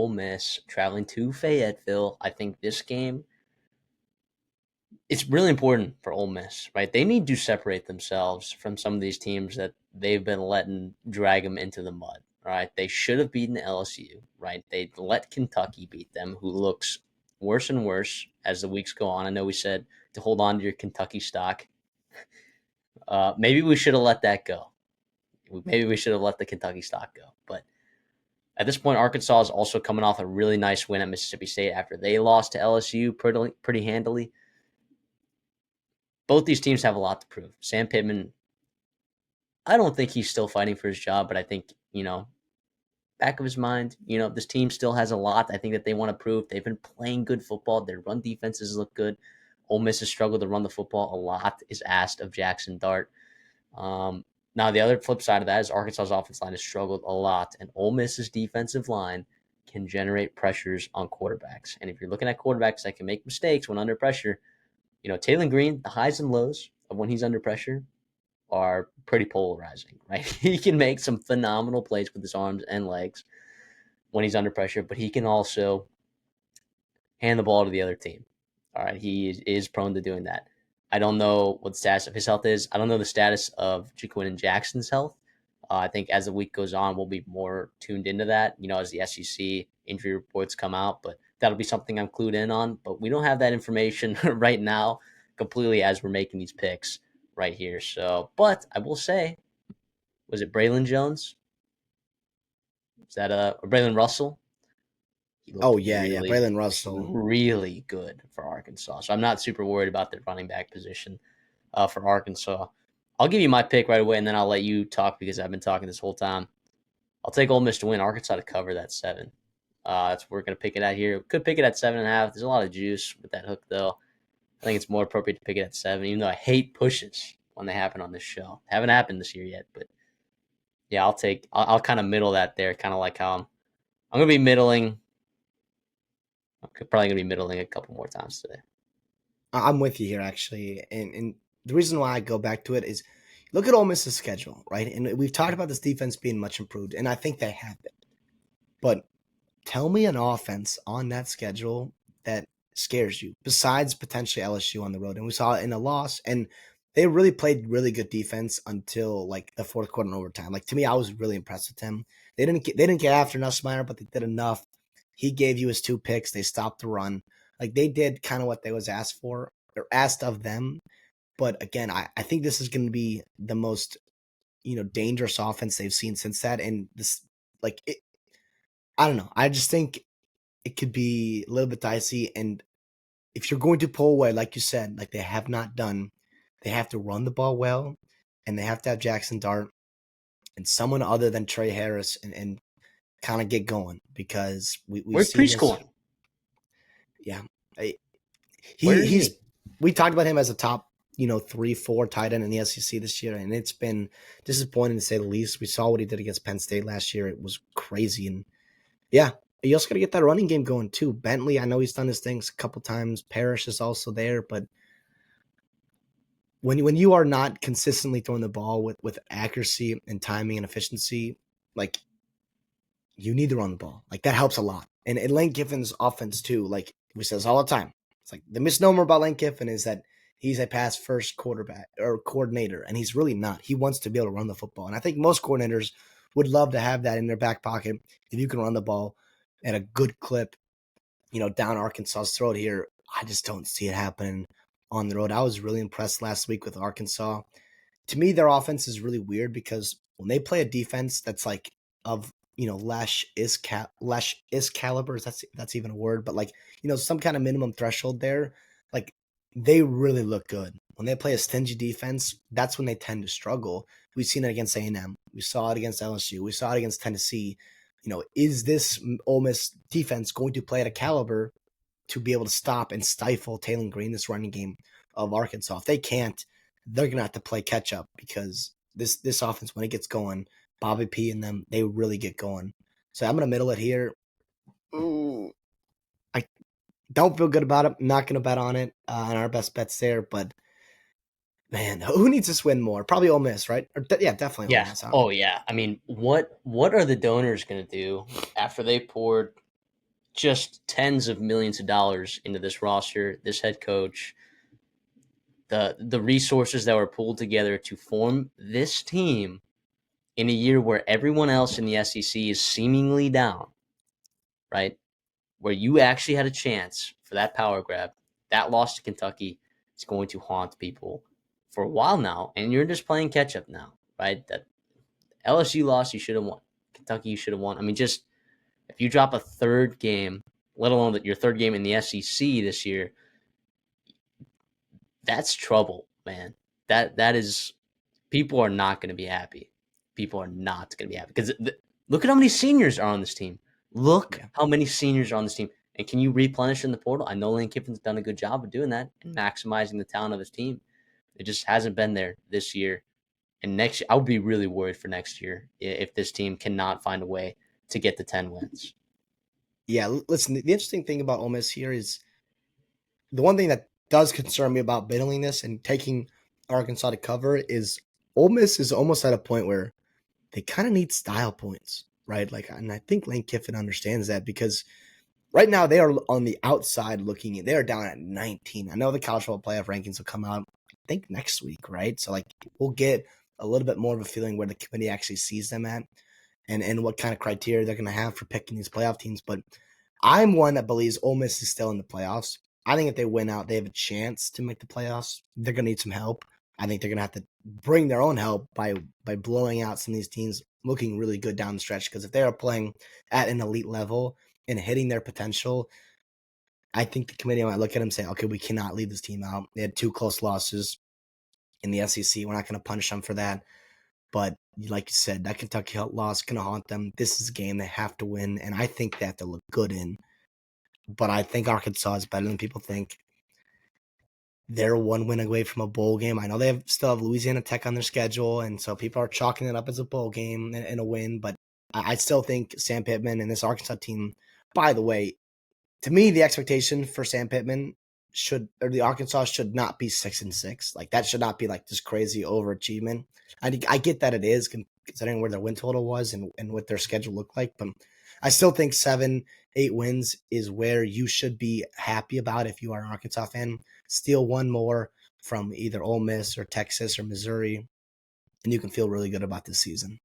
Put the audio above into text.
Ole Miss traveling to Fayetteville. I think this game, it's really important for Ole Miss, right? They need to separate themselves from some of these teams that they've been letting drag them into the mud, right? They should have beaten LSU, right? They let Kentucky beat them, who looks worse and worse as the weeks go on. I know we said to hold on to your Kentucky stock. Maybe we should have let that go. Maybe we should have let the Kentucky stock go. But at this point, Arkansas is also coming off a really nice win at Mississippi State after they lost to LSU pretty handily. Both these teams have a lot to prove. Sam Pittman, I don't think he's still fighting for his job, but I think, back of his mind, this team still has a lot I think that they want to prove. They've been playing good football. Their run defenses look good. Ole Miss has struggled to run the football. A lot is asked of Jackson Dart. Now, the other flip side of that is Arkansas's offensive line has struggled a lot, and Ole Miss's defensive line can generate pressures on quarterbacks. And if you're looking at quarterbacks that can make mistakes when under pressure, Taylor Green, the highs and lows of when he's under pressure are pretty polarizing, right? He can make some phenomenal plays with his arms and legs when he's under pressure, but he can also hand the ball to the other team. All right, he is prone to doing that. I don't know what the status of his health is. I don't know the status of Jaquin Jackson's health. I think as the week goes on, we'll be more tuned into that, as the SEC injury reports come out. But that'll be something I'm clued in on. But we don't have that information right now completely as we're making these picks right here. So, but I will say, was it Braylon Jones? Is that Braylon Russell? He Oh, looked yeah, really, Braylon Russell. really good for Arkansas. So I'm not super worried about their running back position for Arkansas. I'll give you my pick right away, and then I'll let you talk because I've been talking this whole time. I'll take Ole Miss to win. Arkansas to cover that 7. That's what we're going to pick it at here. Could pick it at 7.5. There's a lot of juice with that hook, though. I think it's more appropriate to pick it at 7, even though I hate pushes when they happen on this show. Haven't happened this year yet, but yeah, I'll kind of middle that there, kind of like how I'm going to be middling. I'm probably going to be middling a couple more times today. I'm with you here, actually. And the reason why I go back to it is look at Ole Miss's schedule, right? And we've talked about this defense being much improved, and I think they have been. But tell me an offense on that schedule that scares you, besides potentially LSU on the road. And we saw it in a loss, and they really played really good defense until like the fourth quarter and overtime. Like, to me, I was really impressed with him. They didn't get after Nussmeier, but they did enough. He gave you his 2 picks. They stopped the run. Like, they did kind of what they was asked for or asked of them. But again, I think this is going to be the most, dangerous offense they've seen since that. And this, like, I don't know. I just think it could be a little bit dicey. And if you're going to pull away, like you said, like they have not done, they have to run the ball well, and they have to have Jackson Dart and someone other than Trey Harris and kind of get going, because we've Where's seen this. Preschool? Yeah, Where is he's he? we talked about him as a top 3-4 tight end in the SEC this year, and it's been disappointing to say the least. We saw what he did against Penn State last year; it was crazy, and yeah. You also got to get that running game going too. Bentley, I know he's done his things a couple times. Parrish is also there, but when you are not consistently throwing the ball with accuracy and timing and efficiency, like, you need to run the ball. Like, that helps a lot. And Lane Kiffin's offense too, like we say this all the time. It's like the misnomer about Lane Kiffin is that he's a pass first quarterback or coordinator, and he's really not. He wants to be able to run the football. And I think most coordinators would love to have that in their back pocket if you can run the ball at a good clip, down Arkansas's throat here. I just don't see it happening on the road. I was really impressed last week with Arkansas. To me, their offense is really weird because when they play a defense that's like of Lash is calibers, that's even a word, but like some kind of minimum threshold there, like they really look good. When they play a stingy defense, that's when they tend to struggle. We've seen it against A&M. We saw it against LSU. We saw it against Tennessee. Is this Ole Miss defense going to play at a caliber to be able to stop and stifle Taylor Green, this running game of Arkansas? If they can't, they're going to have to play catch up, because this offense, when it gets going, Bobby P and them, they really get going. So I'm going to middle it here. I don't feel good about it. I'm not going to bet on it on our best bets there, but man, who needs this win more? Probably Ole Miss, right? Yeah, definitely Ole Yeah. Miss. Oh, yeah. I mean, what are the donors going to do after they poured just tens of millions of dollars into this roster, this head coach, the resources that were pulled together to form this team in a year where everyone else in the SEC is seemingly down, right? Where you actually had a chance for that power grab. That loss to Kentucky is going to haunt people for a while now, and you're just playing catch up now, right? That LSU loss, you should have won. Kentucky, you should have won. I mean, just if you drop a third game, let alone that your third game in the SEC this year, that's trouble, man. That is people are not going to be happy. People are not going to be happy because look at how many seniors are on this team. Look Yeah. how many seniors are on this team. And can you replenish in the portal? I know Lane Kiffin's done a good job of doing that and maximizing the talent of his team. It just hasn't been there this year. And next year, I would be really worried for next year if this team cannot find a way to get to 10 wins. Yeah, listen, the interesting thing about Ole Miss here is the one thing that does concern me about bending this and taking Arkansas to cover is Ole Miss is almost at a point where they kind of need style points, right? Like, and I think Lane Kiffin understands that because right now they are on the outside looking in. They are down at 19. I know the college football playoff rankings will come out, I think next week, right? So like we'll get a little bit more of a feeling where the committee actually sees them at and what kind of criteria they're going to have for picking these playoff teams. But I'm one that believes Ole Miss is still in the playoffs. I think if they win out, they have a chance to make the playoffs. They're going to need some help. I think they're going to have to bring their own help by blowing out some of these teams looking really good down the stretch. Because if they are playing at an elite level and hitting their potential, I think the committee might look at them and say, okay, we cannot leave this team out. They had 2 close losses in the SEC. We're not going to punish them for that. But like you said, that Kentucky loss is going to haunt them. This is a game they have to win, and I think they have to look good in. But I think Arkansas is better than people think. They're 1 win away from a bowl game. I know they still have Louisiana Tech on their schedule, and so people are chalking it up as a bowl game and a win. But I still think Sam Pittman and this Arkansas team, by the way, to me, the expectation for Sam Pittman the Arkansas should not be 6-6. Like that should not be like this crazy overachievement. I get that it is considering where their win total was and what their schedule looked like, but I still think 7-8 wins is where you should be happy about if you are an Arkansas fan. Steal one more from either Ole Miss or Texas or Missouri, and you can feel really good about this season.